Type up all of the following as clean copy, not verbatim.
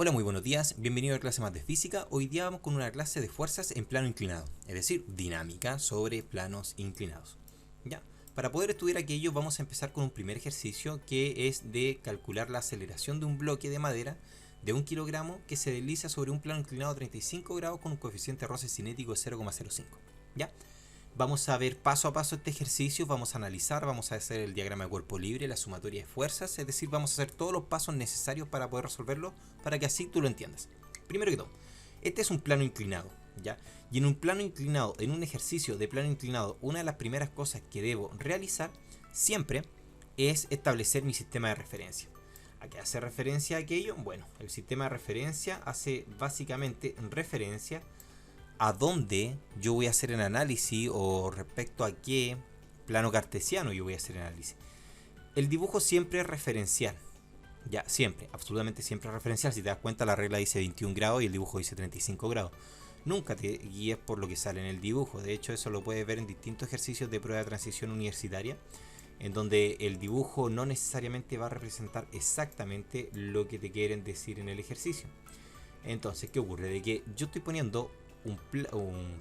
Hola, muy buenos días, bienvenido a la clase más de física. Hoy día vamos con una clase de fuerzas en plano inclinado, es decir, dinámica sobre planos inclinados. ¿Ya? Para poder estudiar aquello vamos a empezar con un primer ejercicio que es de calcular la aceleración de un bloque de madera de 1 kilogramo que se desliza sobre un plano inclinado a 35 grados con un coeficiente de roce cinético de 0,05. ¿Ya? Vamos a ver paso a paso este ejercicio, vamos a analizar, vamos a hacer el diagrama de cuerpo libre, la sumatoria de fuerzas, es decir, vamos a hacer todos los pasos necesarios para poder resolverlo, para que así tú lo entiendas. Primero que todo, este es un plano inclinado, ¿ya? Y en un plano inclinado, en un ejercicio de plano inclinado, una de las primeras cosas que debo realizar siempre es establecer mi sistema de referencia. ¿A qué hace referencia aquello? Bueno, el sistema de referencia hace básicamente referencia a dónde yo voy a hacer el análisis o respecto a qué plano cartesiano yo voy a hacer el análisis. El dibujo siempre es referencial. Ya, siempre, absolutamente siempre es referencial. Si te das cuenta, la regla dice 21 grados y el dibujo dice 35 grados. Nunca te guíes por lo que sale en el dibujo. De hecho, eso lo puedes ver en distintos ejercicios de prueba de transición universitaria, en donde el dibujo no necesariamente va a representar exactamente lo que te quieren decir en el ejercicio. Entonces, ¿qué ocurre? De que yo estoy poniendo un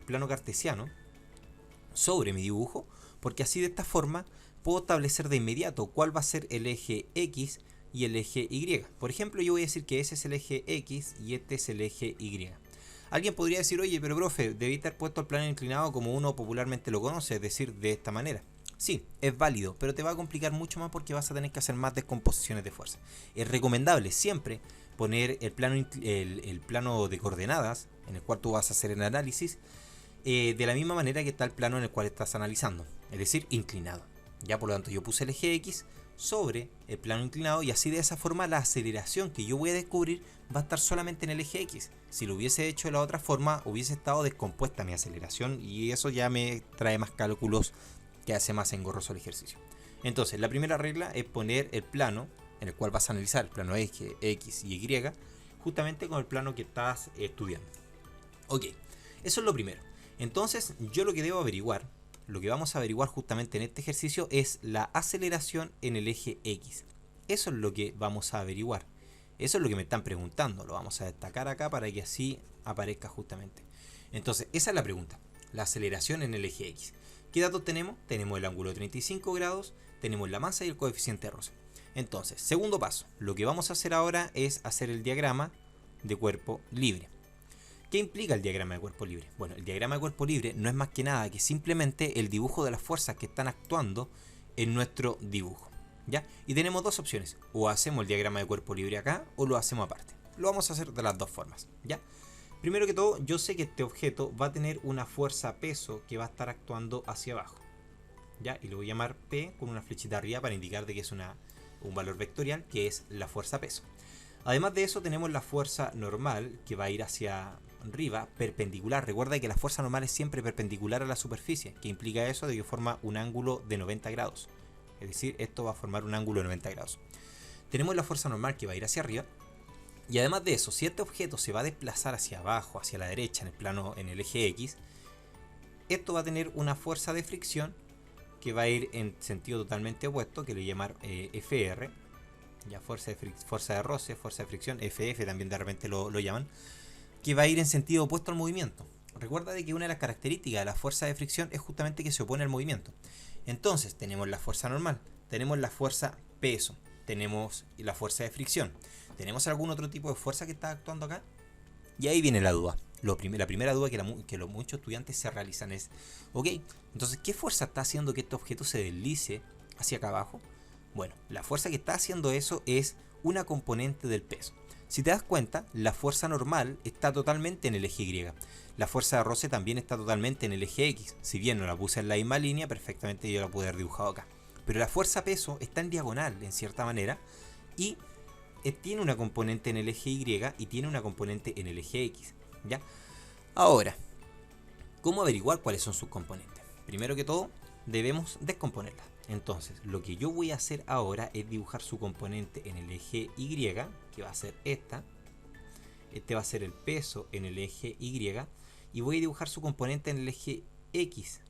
plano cartesiano sobre mi dibujo, porque así de esta forma puedo establecer de inmediato cuál va a ser el eje X y el eje Y. Por ejemplo, yo voy a decir que ese es el eje X y este es el eje Y. Alguien podría decir, oye, pero profe, debí estar puesto el plano inclinado como uno popularmente lo conoce, es decir, de esta manera. Sí, es válido, pero te va a complicar mucho más porque vas a tener que hacer más descomposiciones de fuerza. Es recomendable siempre poner el plano de coordenadas en el cual tú vas a hacer el análisis de la misma manera que está el plano en el cual estás analizando, es decir, inclinado. Ya, por lo tanto, yo puse el eje X sobre el plano inclinado y así de esa forma la aceleración que yo voy a descubrir va a estar solamente en el eje X. Si lo hubiese hecho de la otra forma, hubiese estado descompuesta mi aceleración y eso ya me trae más cálculos que hace más engorroso el ejercicio. Entonces, la primera regla es poner el plano en el cual vas a analizar el plano X y Y justamente con el plano que estás estudiando. Ok, eso es lo primero. Entonces, yo lo que debo averiguar, lo que vamos a averiguar justamente en este ejercicio es la aceleración en el eje X. Eso es lo que vamos a averiguar. Eso es lo que me están preguntando. Lo vamos a destacar acá para que así aparezca justamente. Entonces, esa es la pregunta. La aceleración en el eje X. ¿Qué datos tenemos? Tenemos el ángulo de 35 grados, tenemos la masa y el coeficiente de roce. Entonces, segundo paso. Lo que vamos a hacer ahora es hacer el diagrama de cuerpo libre. ¿Qué implica el diagrama de cuerpo libre? Bueno, el diagrama de cuerpo libre no es más que nada que simplemente el dibujo de las fuerzas que están actuando en nuestro dibujo. ¿Ya? Y tenemos dos opciones. O hacemos el diagrama de cuerpo libre acá o lo hacemos aparte. Lo vamos a hacer de las dos formas. ¿Ya? Primero que todo, yo sé que este objeto va a tener una fuerza peso que va a estar actuando hacia abajo. ¿Ya? Y lo voy a llamar P con una flechita arriba para indicar de que es un valor vectorial que es la fuerza peso. Además de eso tenemos la fuerza normal que va a ir hacia arriba, perpendicular. Recuerda que la fuerza normal es siempre perpendicular a la superficie, que implica eso de que forma un ángulo de 90 grados. Es decir, esto va a formar un ángulo de 90 grados. Tenemos la fuerza normal que va a ir hacia arriba. Y además de eso, si este objeto se va a desplazar hacia abajo, hacia la derecha, en el plano, en el eje X, esto va a tener una fuerza de fricción que va a ir en sentido totalmente opuesto, que le llamar FR. Ya, fuerza de roce, fuerza de fricción, FF también de repente lo llaman, que va a ir en sentido opuesto al movimiento. Recuerda de que una de las características de la fuerza de fricción es justamente que se opone al movimiento. Entonces tenemos la fuerza normal, tenemos la fuerza peso, tenemos la fuerza de fricción. ¿Tenemos algún otro tipo de fuerza que está actuando acá? Y ahí viene la duda. La primera duda que muchos estudiantes se realizan es, ok, entonces ¿qué fuerza está haciendo que este objeto se deslice hacia acá abajo? Bueno, la fuerza que está haciendo eso es una componente del peso. Si te das cuenta, la fuerza normal está totalmente en el eje Y. La fuerza de roce también está totalmente en el eje X. Si bien no la puse en la misma línea, perfectamente yo la pude haber dibujado acá. Pero la fuerza peso está en diagonal, en cierta manera, y tiene una componente en el eje Y y tiene una componente en el eje X. ¿Ya? Ahora, ¿cómo averiguar cuáles son sus componentes? Primero que todo, debemos descomponerlas. Entonces, lo que yo voy a hacer ahora es dibujar su componente en el eje Y, que va a ser esta. Este va a ser el peso en el eje Y. Y voy a dibujar su componente en el eje X.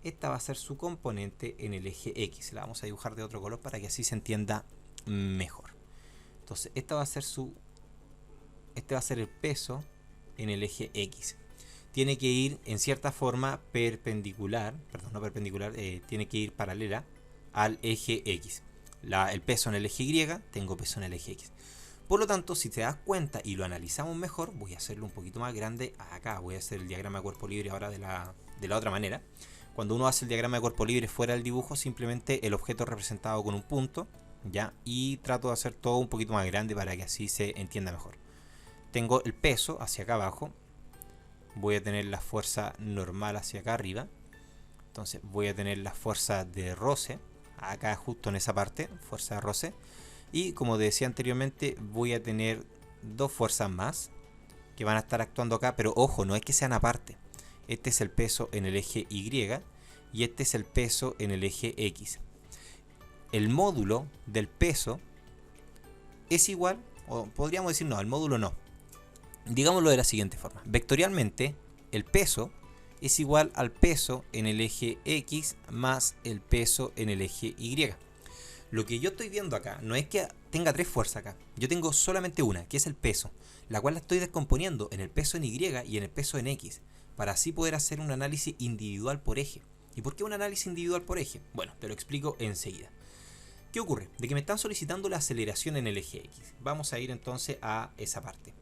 Esta va a ser su componente en el eje X. La vamos a dibujar de otro color para que así se entienda mejor. Entonces, esta va a ser su este va a ser el peso en el eje X. Tiene que ir en cierta forma perpendicular, perdón, no perpendicular, tiene que ir paralela al eje X. El peso en el eje Y, tengo peso en el eje X. Por lo tanto, si te das cuenta y lo analizamos mejor, voy a hacerlo un poquito más grande acá. Voy a hacer el diagrama de cuerpo libre ahora de la otra manera. Cuando uno hace el diagrama de cuerpo libre fuera del dibujo, simplemente el objeto es representado con un punto, ¿ya? Y trato de hacer todo un poquito más grande para que así se entienda mejor. Tengo el peso hacia acá abajo. Voy a tener la fuerza normal hacia acá arriba. Entonces voy a tener la fuerza de roce acá justo en esa parte, fuerza de roce. Y como decía anteriormente, voy a tener dos fuerzas más que van a estar actuando acá, pero ojo, no es que sean aparte. Este es el peso en el eje Y y este es el peso en el eje X. El módulo del peso es igual, o podríamos decir no, el módulo no. Digámoslo de la siguiente forma. Vectorialmente, el peso es igual al peso en el eje X más el peso en el eje Y. Lo que yo estoy viendo acá no es que tenga tres fuerzas acá. Yo tengo solamente una, que es el peso, la cual la estoy descomponiendo en el peso en Y y en el peso en X, para así poder hacer un análisis individual por eje. ¿Y por qué un análisis individual por eje? Bueno, te lo explico enseguida. ¿Qué ocurre? De que me están solicitando la aceleración en el eje X. Vamos a ir entonces a esa parte.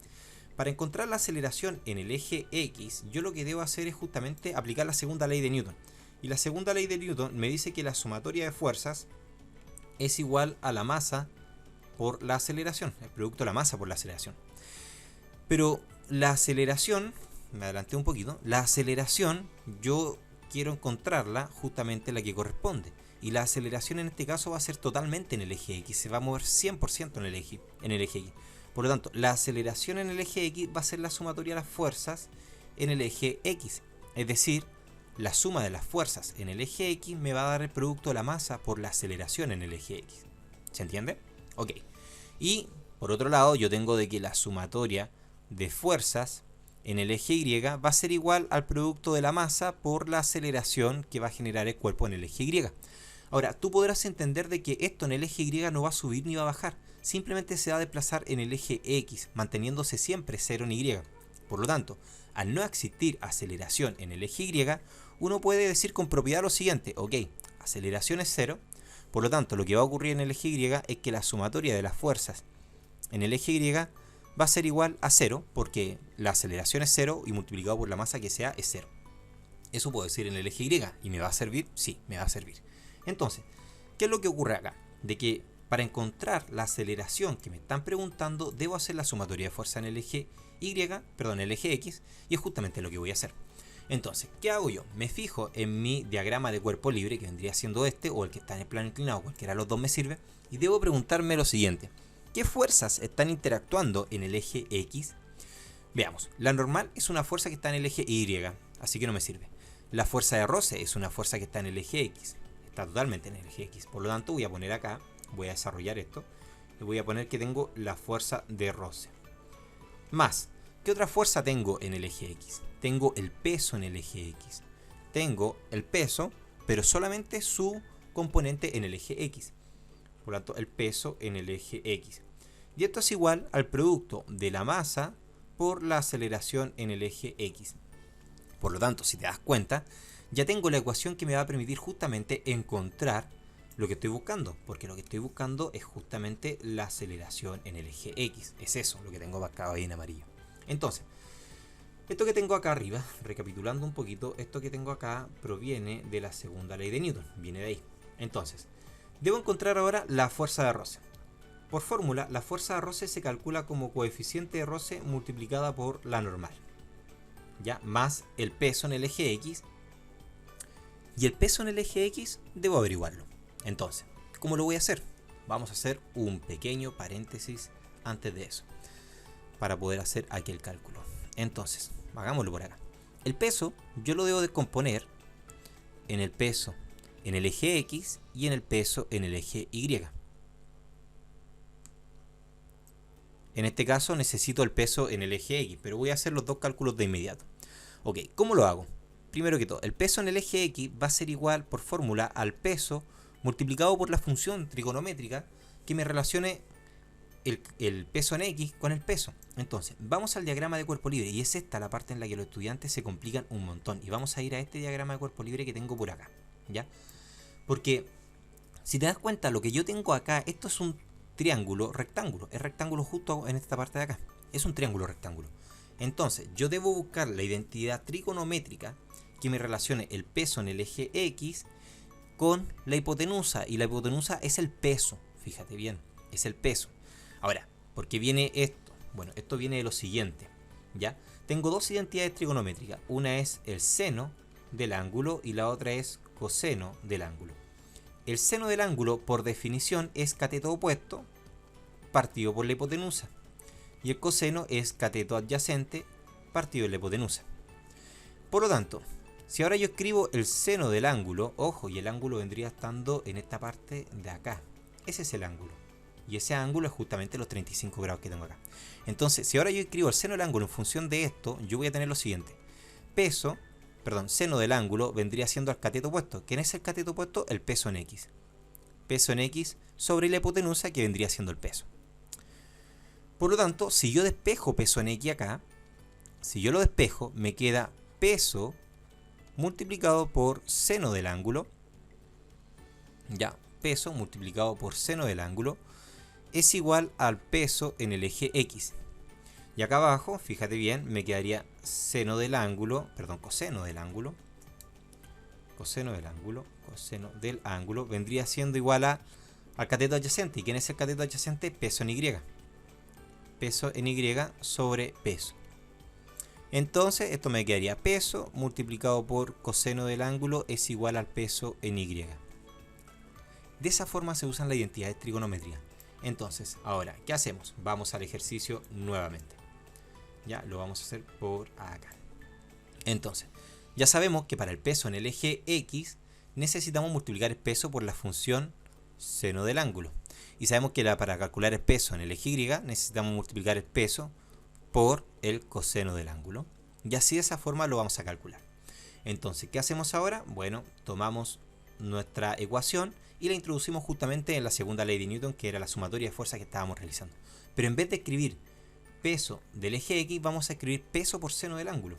Para encontrar la aceleración en el eje X, yo lo que debo hacer es justamente aplicar la segunda ley de Newton. Y la segunda ley de Newton me dice que la sumatoria de fuerzas es igual a la masa por la aceleración, el producto de la masa por la aceleración. Pero la aceleración, me adelanté un poquito, la aceleración yo quiero encontrarla justamente la que corresponde. Y la aceleración en este caso va a ser totalmente en el eje X, se va a mover 100% en el eje X. Por lo tanto, la aceleración en el eje X va a ser la sumatoria de las fuerzas en el eje X. Es decir, la suma de las fuerzas en el eje X me va a dar el producto de la masa por la aceleración en el eje X. ¿Se entiende? Ok. Y por otro lado, yo tengo de que la sumatoria de fuerzas en el eje Y va a ser igual al producto de la masa por la aceleración que va a generar el cuerpo en el eje Y. Ahora, tú podrás entender de que esto en el eje Y no va a subir ni va a bajar. Simplemente se va a desplazar en el eje X, manteniéndose siempre cero en Y. Por lo tanto, al no existir aceleración en el eje Y, uno puede decir con propiedad lo siguiente: ok, aceleración es cero, por lo tanto lo que va a ocurrir en el eje Y es que la sumatoria de las fuerzas en el eje Y va a ser igual a cero, porque la aceleración es cero y multiplicado por la masa que sea es cero. Eso puedo decir en el eje Y, ¿y me va a servir? Sí, me va a servir. Entonces, ¿qué es lo que ocurre acá? De que para encontrar la aceleración que me están preguntando, debo hacer la sumatoria de fuerza en el eje en el eje X, y es justamente lo que voy a hacer. Entonces, ¿qué hago yo? Me fijo en mi diagrama de cuerpo libre, que vendría siendo este, o el que está en el plano inclinado, cualquiera de los dos me sirve, y debo preguntarme lo siguiente: ¿qué fuerzas están interactuando en el eje X? Veamos, la normal es una fuerza que está en el eje Y, así que no me sirve. La fuerza de roce es una fuerza que está en el eje X, está totalmente en el eje X, por lo tanto voy a poner acá, voy a desarrollar esto, y voy a poner que tengo la fuerza de roce. Más, ¿qué otra fuerza tengo en el eje X? Tengo el peso en el eje X. Tengo el peso, pero solamente su componente en el eje X. Por lo tanto, el peso en el eje X. Y esto es igual al producto de la masa por la aceleración en el eje X. Por lo tanto, si te das cuenta, ya tengo la ecuación que me va a permitir justamente encontrar lo que estoy buscando, porque lo que estoy buscando es justamente la aceleración en el eje X. Es eso lo que tengo marcado ahí en amarillo. Entonces, esto que tengo acá arriba, recapitulando un poquito, esto que tengo acá proviene de la segunda ley de Newton, viene de ahí. Entonces, debo encontrar ahora la fuerza de roce. Por fórmula, la fuerza de roce se calcula como coeficiente de roce multiplicada por la normal, ya, más el peso en el eje X. Y el peso en el eje X debo averiguarlo. Entonces, ¿cómo lo voy a hacer? Vamos a hacer un pequeño paréntesis antes de eso, para poder hacer aquí el cálculo. Entonces, hagámoslo por acá. El peso yo lo debo descomponer en el peso en el eje X y en el peso en el eje Y. En este caso necesito el peso en el eje X, pero voy a hacer los dos cálculos de inmediato. Ok, ¿cómo lo hago? Primero que todo, el peso en el eje X va a ser igual por fórmula al peso multiplicado por la función trigonométrica que me relacione el peso en X con el peso. Entonces, vamos al diagrama de cuerpo libre, y es esta la parte en la que los estudiantes se complican un montón. Y vamos a ir a este diagrama de cuerpo libre que tengo por acá, ¿ya? Porque, si te das cuenta, lo que yo tengo acá, esto es un triángulo rectángulo. Es rectángulo justo en esta parte de acá. Es un triángulo rectángulo. Entonces, yo debo buscar la identidad trigonométrica que me relacione el peso en el eje X con la hipotenusa. Y la hipotenusa es el peso, fíjate bien, es el peso. Ahora, ¿por qué viene esto? Bueno, esto viene de lo siguiente, ¿ya? Tengo dos identidades trigonométricas. Una es el seno del ángulo y la otra es coseno del ángulo. El seno del ángulo, por definición, es cateto opuesto partido por la hipotenusa. Y el coseno es cateto adyacente partido de la hipotenusa. Por lo tanto, si ahora yo escribo el seno del ángulo, ojo, y el ángulo vendría estando en esta parte de acá. Ese es el ángulo. Y ese ángulo es justamente los 35 grados que tengo acá. Entonces, si ahora yo escribo el seno del ángulo en función de esto, yo voy a tener lo siguiente. Seno del ángulo vendría siendo al cateto opuesto. ¿Quién es el cateto opuesto? El peso en X. Peso en X sobre la hipotenusa, que vendría siendo el peso. Por lo tanto, si yo despejo peso en X acá, si yo lo despejo, me queda peso multiplicado por seno del ángulo. Ya, peso multiplicado por seno del ángulo es igual al peso en el eje X. Y acá abajo, fíjate bien, me quedaría coseno del ángulo vendría siendo igual al cateto adyacente. ¿Y quién es el cateto adyacente? Peso en Y. Peso en Y sobre peso. Entonces, esto me quedaría peso multiplicado por coseno del ángulo es igual al peso en Y. De esa forma se usan las identidades trigonométricas. Entonces, ahora, ¿qué hacemos? Vamos al ejercicio nuevamente. Ya, lo vamos a hacer por acá. Entonces, ya sabemos que para el peso en el eje X necesitamos multiplicar el peso por la función seno del ángulo. Y sabemos que para calcular el peso en el eje Y necesitamos multiplicar el peso por el coseno del ángulo. Y así de esa forma lo vamos a calcular. Entonces, ¿qué hacemos ahora? Bueno, tomamos nuestra ecuación y la introducimos justamente en la segunda ley de Newton, que era la sumatoria de fuerzas que estábamos realizando. Pero en vez de escribir peso del eje X, vamos a escribir peso por seno del ángulo.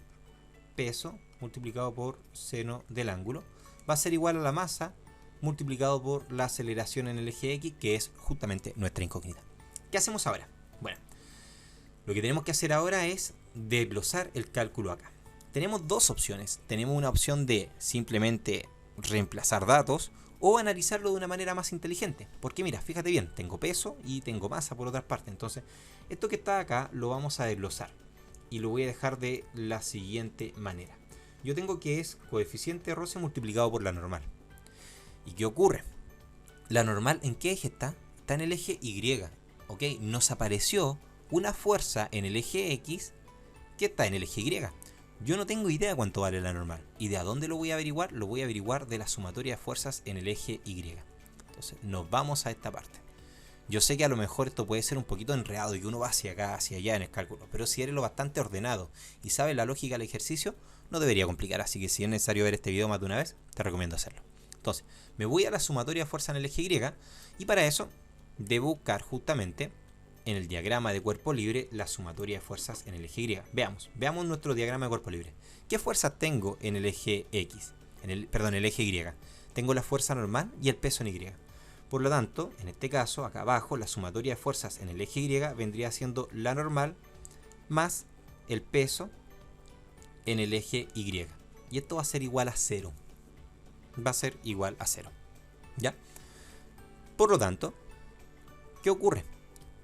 Peso multiplicado por seno del ángulo va a ser igual a la masa multiplicado por la aceleración en el eje X, que es justamente nuestra incógnita. ¿Qué hacemos ahora? Bueno, lo que tenemos que hacer ahora es desglosar el cálculo acá. Tenemos dos opciones. Tenemos una opción de simplemente reemplazar datos o analizarlo de una manera más inteligente. Porque mira, fíjate bien, tengo peso y tengo masa por otra parte. Entonces, esto que está acá lo vamos a desglosar. Y lo voy a dejar de la siguiente manera. Yo tengo que es coeficiente de roce multiplicado por la normal. ¿Y qué ocurre? La normal, ¿en qué eje está? Está en el eje Y. ¿Ok? Nos apareció una fuerza en el eje X que está en el eje Y. Yo no tengo idea cuánto vale la normal. ¿Y de a dónde lo voy a averiguar? Lo voy a averiguar de la sumatoria de fuerzas en el eje Y. Entonces, nos vamos a esta parte. Yo sé que a lo mejor esto puede ser un poquito enredado y que uno va hacia acá, hacia allá en el cálculo. Pero si eres lo bastante ordenado y sabes la lógica del ejercicio, no debería complicar. Así que si es necesario ver este video más de una vez, te recomiendo hacerlo. Entonces, me voy a la sumatoria de fuerza en el eje Y. Y para eso, debo buscar justamente en el diagrama de cuerpo libre la sumatoria de fuerzas en el eje Y. Veamos nuestro diagrama de cuerpo libre. ¿Qué fuerzas tengo en el eje X? el eje Y. Tengo la fuerza normal y el peso en Y. Por lo tanto, en este caso, acá abajo, la sumatoria de fuerzas en el eje Y vendría siendo la normal más el peso en el eje Y. Y esto va a ser igual a 0. Va a ser igual a 0. ¿Ya? Por lo tanto, ¿qué ocurre?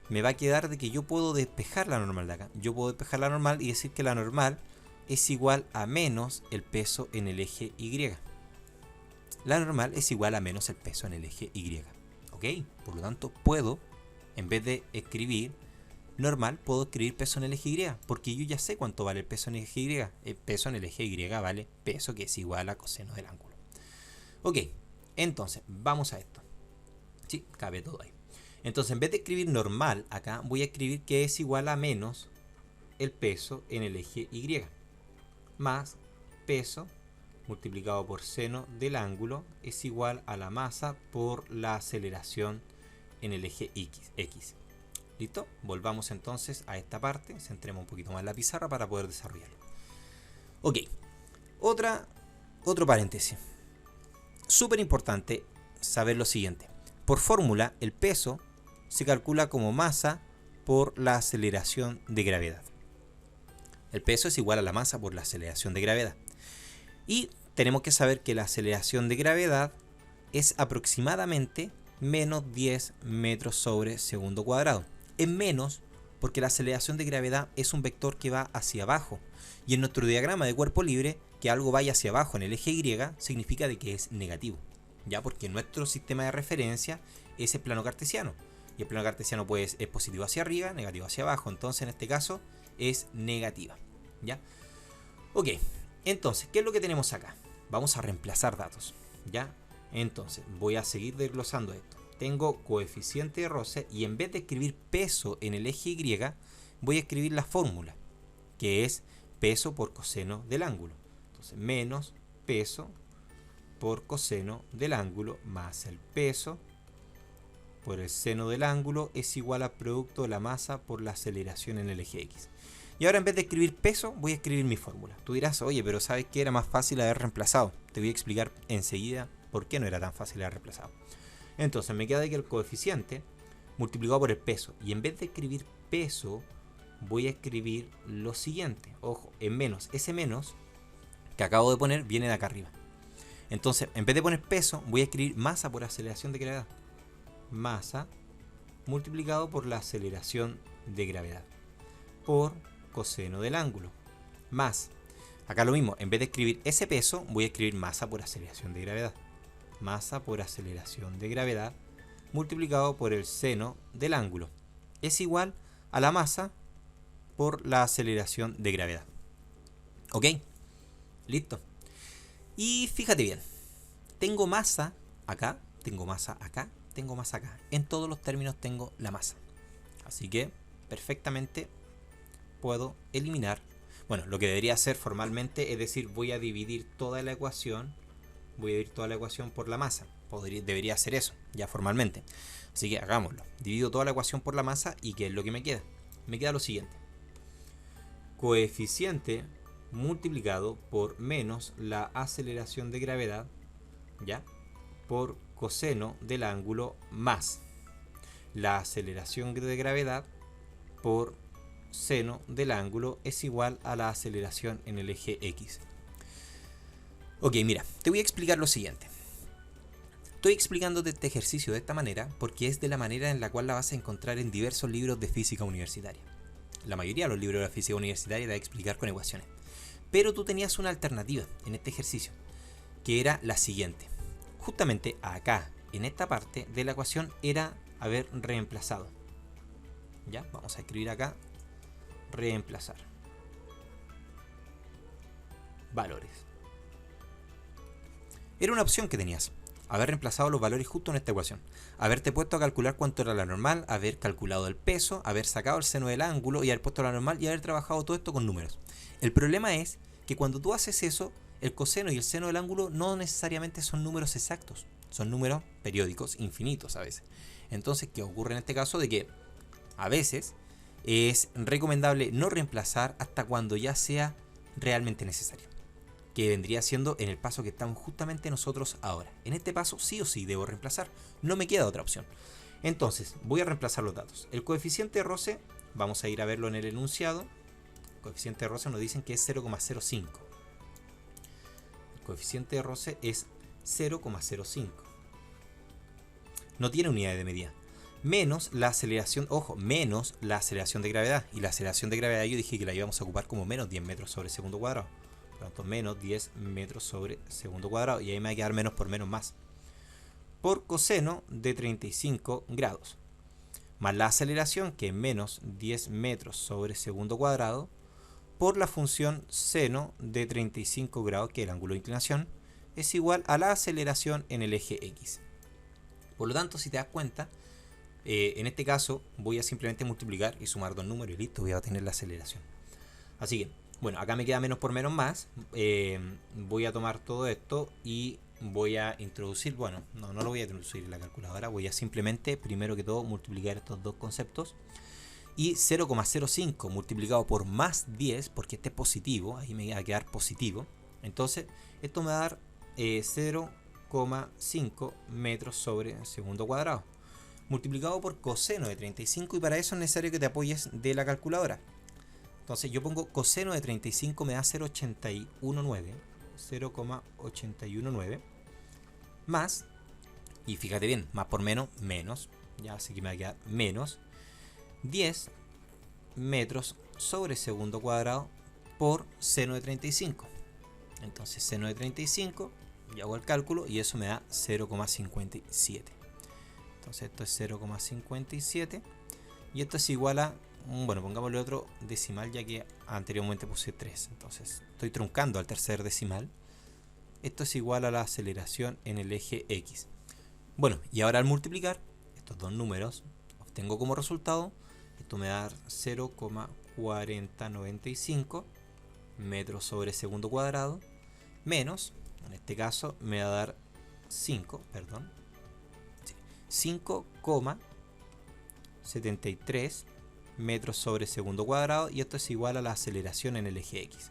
Me va a quedar de que yo puedo despejar la normal de acá. Yo puedo despejar la normal y decir que la normal es igual a menos el peso en el eje Y. La normal es igual a menos el peso en el eje Y. ¿Ok? Por lo tanto, puedo, en vez de escribir normal, puedo escribir peso en el eje Y. Porque yo ya sé cuánto vale el peso en el eje Y. El peso en el eje Y vale peso, que es igual a coseno del ángulo. Ok, entonces, vamos a esto. Sí, cabe todo ahí. Entonces, en vez de escribir normal acá, voy a escribir que es igual a menos el peso en el eje Y. Más peso multiplicado por seno del ángulo es igual a la masa por la aceleración en el eje X. ¿Listo? Volvamos entonces a esta parte, centremos un poquito más la pizarra para poder desarrollarlo. Ok, otro paréntesis. Súper importante saber lo siguiente. Por fórmula, el peso se calcula como masa por la aceleración de gravedad. El peso es igual a la masa por la aceleración de gravedad. Y tenemos que saber que la aceleración de gravedad es aproximadamente menos 10 metros sobre segundo cuadrado. Es menos porque la aceleración de gravedad es un vector que va hacia abajo. Y en nuestro diagrama de cuerpo libre, que algo vaya hacia abajo en el eje Y significa de que es negativo. ¿Ya? Porque nuestro sistema de referencia es el plano cartesiano. Y el plano cartesiano pues, es positivo hacia arriba, negativo hacia abajo. Entonces en este caso es negativa. ¿Ya? Ok, entonces, ¿qué es lo que tenemos acá? Vamos a reemplazar datos. ¿Ya? Entonces, voy a seguir desglosando esto. Tengo coeficiente de roce y en vez de escribir peso en el eje Y, voy a escribir la fórmula, que es peso por coseno del ángulo. Entonces, menos peso por coseno del ángulo más el peso por el seno del ángulo es igual a producto de la masa por la aceleración en el eje X. Y ahora en vez de escribir peso, voy a escribir mi fórmula. Tú dirás, oye, pero ¿sabes qué? Era más fácil haber reemplazado. Te voy a explicar enseguida por qué no era tan fácil haber reemplazado. Entonces me queda de que el coeficiente multiplicado por el peso. Y en vez de escribir peso, voy a escribir lo siguiente. Ojo, en menos. Ese menos que acabo de poner viene de acá arriba. Entonces, en vez de poner peso, voy a escribir masa por aceleración de gravedad. Masa multiplicado por la aceleración de gravedad. Por coseno del ángulo. Más. Acá lo mismo. En vez de escribir ese peso, voy a escribir masa por aceleración de gravedad. Masa por aceleración de gravedad multiplicado por el seno del ángulo. Es igual a la masa por la aceleración de gravedad. ¿Ok? Listo. Y fíjate bien. Tengo masa acá, tengo masa acá, tengo masa acá. En todos los términos tengo la masa. Así que perfectamente puedo eliminar. Bueno, lo que debería hacer formalmente es decir, voy a dividir toda la ecuación. Voy a dividir toda la ecuación por la masa. Debería hacer eso, ya formalmente. Así que hagámoslo. Divido toda la ecuación por la masa y ¿qué es lo que me queda? Me queda lo siguiente. Coeficiente multiplicado por menos la aceleración de gravedad, ¿ya? Por coseno del ángulo más la aceleración de gravedad por seno del ángulo es igual a la aceleración en el eje X. Ok, mira, te voy a explicar lo siguiente. Estoy explicándote este ejercicio de esta manera porque es de la manera en la cual la vas a encontrar en diversos libros de física universitaria. La mayoría de los libros de la física universitaria te va a explicar con ecuaciones. Pero tú tenías una alternativa en este ejercicio, que era la siguiente. Justamente acá, en esta parte de la ecuación, era haber reemplazado. ¿Ya? Vamos a escribir acá, reemplazar. Valores. Era una opción que tenías. Haber reemplazado los valores justo en esta ecuación. Haberte puesto a calcular cuánto era la normal, haber calculado el peso, haber sacado el seno del ángulo y haber puesto la normal y haber trabajado todo esto con números. El problema es que cuando tú haces eso, el coseno y el seno del ángulo no necesariamente son números exactos. Son números periódicos infinitos a veces. Entonces, ¿qué ocurre en este caso? De que a veces es recomendable no reemplazar hasta cuando ya sea realmente necesario. Que vendría siendo en el paso que estamos justamente nosotros ahora. En este paso sí o sí debo reemplazar. No me queda otra opción. Entonces, voy a reemplazar los datos. El coeficiente de roce, vamos a ir a verlo en el enunciado. El coeficiente de roce nos dicen que es 0,05. El coeficiente de roce es 0,05. No tiene unidad de medida. Menos la aceleración, ojo, menos la aceleración de gravedad. Y la aceleración de gravedad yo dije que la íbamos a ocupar como menos 10 metros sobre segundo cuadrado. Por lo tanto, menos 10 metros sobre segundo cuadrado. Y ahí me va a quedar menos por menos más. Por coseno de 35 grados. Más la aceleración, que es menos 10 metros sobre segundo cuadrado. Por la función seno de 35 grados, que es el ángulo de inclinación, es igual a la aceleración en el eje X. Por lo tanto, si te das cuenta, en este caso voy a simplemente multiplicar y sumar dos números y listo, voy a obtener la aceleración. Así que, bueno, acá me queda menos por menos más. Voy a tomar todo esto y voy a introducir, bueno, no lo voy a introducir en la calculadora, voy a simplemente, primero que todo, multiplicar estos dos conceptos. Y 0,05 multiplicado por más 10, porque este es positivo, ahí me va a quedar positivo. Entonces, esto me va a dar 0,5 metros sobre segundo cuadrado. Multiplicado por coseno de 35, y para eso es necesario que te apoyes de la calculadora. Entonces, yo pongo coseno de 35 me da 0,819 más, y fíjate bien, más por menos, menos, ya así que me va a quedar menos 10 metros sobre segundo cuadrado por seno de 35. Entonces seno de 35, yo hago el cálculo y eso me da 0,57. Entonces esto es 0,57 y esto es igual a, bueno, pongámosle otro decimal ya que anteriormente puse 3. Entonces estoy truncando al tercer decimal. Esto es igual a la aceleración en el eje X. Bueno, y ahora al multiplicar estos dos números, obtengo como resultado, esto me da 0,4095 metros sobre segundo cuadrado, menos, en este caso me va a dar 5,73 metros sobre segundo cuadrado, y esto es igual a la aceleración en el eje X.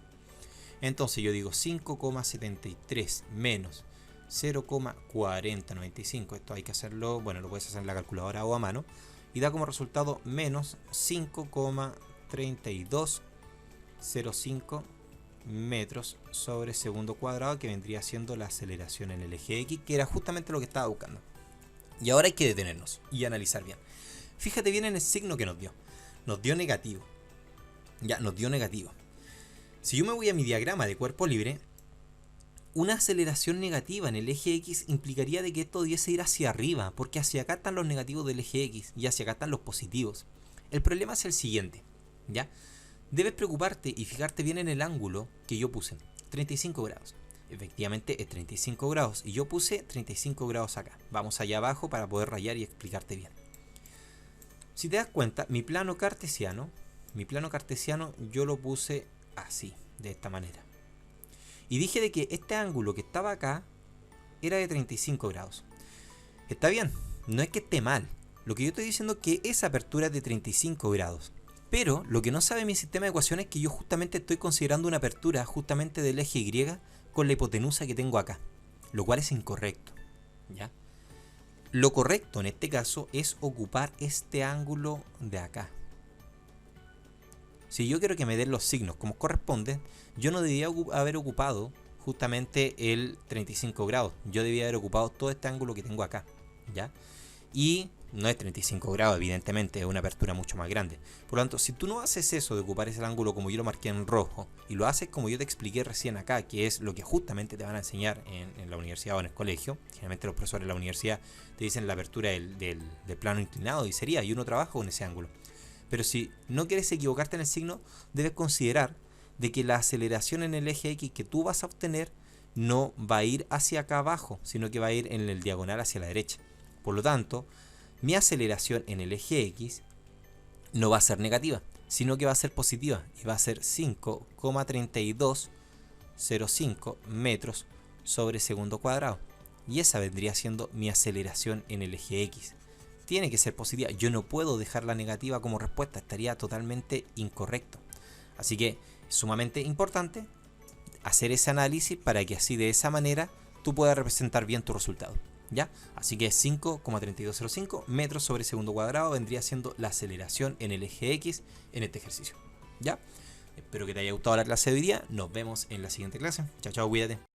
Entonces yo digo 5,73 menos 0,4095, esto hay que hacerlo, bueno, lo puedes hacer en la calculadora o a mano, y da como resultado menos 5,3205 metros sobre segundo cuadrado, que vendría siendo la aceleración en el eje X, que era justamente lo que estaba buscando. Y ahora hay que detenernos y analizar bien. Fíjate bien en el signo que nos dio. Nos dio negativo. Ya, nos dio negativo. Si yo me voy a mi diagrama de cuerpo libre, una aceleración negativa en el eje X implicaría de que esto debiese ir hacia arriba, porque hacia acá están los negativos del eje X y hacia acá están los positivos. El problema es el siguiente, ¿ya? Debes preocuparte y fijarte bien en el ángulo que yo puse, 35 grados. Efectivamente es 35 grados y yo puse 35 grados acá. Vamos allá abajo para poder rayar y explicarte bien. Si te das cuenta, mi plano cartesiano yo lo puse así, de esta manera. Y dije de que este ángulo que estaba acá era de 35 grados. Está bien, no es que esté mal. Lo que yo estoy diciendo es que esa apertura es de 35 grados. Pero lo que no sabe mi sistema de ecuaciones es que yo justamente estoy considerando una apertura justamente del eje Y con la hipotenusa que tengo acá. Lo cual es incorrecto, ¿ya? Lo correcto en este caso es ocupar este ángulo de acá. Si yo quiero que me den los signos como corresponde, yo no debía haber ocupado justamente el 35 grados. Yo debía haber ocupado todo este ángulo que tengo acá, ¿ya? Y no es 35 grados, evidentemente, es una apertura mucho más grande. Por lo tanto, si tú no haces eso de ocupar ese ángulo como yo lo marqué en rojo, y lo haces como yo te expliqué recién acá, que es lo que justamente te van a enseñar en la universidad o en el colegio, generalmente los profesores de la universidad te dicen la apertura del plano inclinado y sería, y uno trabaja con ese ángulo. Pero si no quieres equivocarte en el signo, debes considerar de que la aceleración en el eje X que tú vas a obtener no va a ir hacia acá abajo, sino que va a ir en el diagonal hacia la derecha. Por lo tanto, mi aceleración en el eje X no va a ser negativa, sino que va a ser positiva y va a ser 5,3205 metros sobre segundo cuadrado. Y esa vendría siendo mi aceleración en el eje X. Tiene que ser positiva, yo no puedo dejarla negativa como respuesta, estaría totalmente incorrecto. Así que es sumamente importante hacer ese análisis para que así de esa manera tú puedas representar bien tu resultado, ¿ya? Así que 5,3205 metros sobre segundo cuadrado vendría siendo la aceleración en el eje X en este ejercicio, ¿ya? Espero que te haya gustado la clase de hoy día, nos vemos en la siguiente clase. Chao, chao, cuídate.